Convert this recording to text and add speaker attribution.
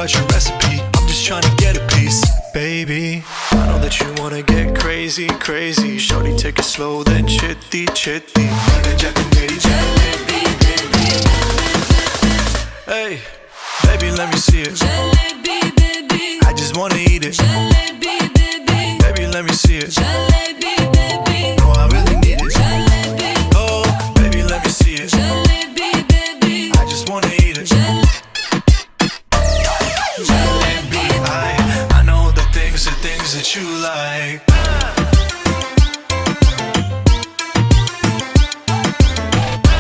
Speaker 1: out your recipe, I'm just trying to get a piece. Baby, I know that you wanna get crazy, crazy. Shorty, take it slow, then chitty, chitty. Hey, baby, let me see it. I just wanna eat it.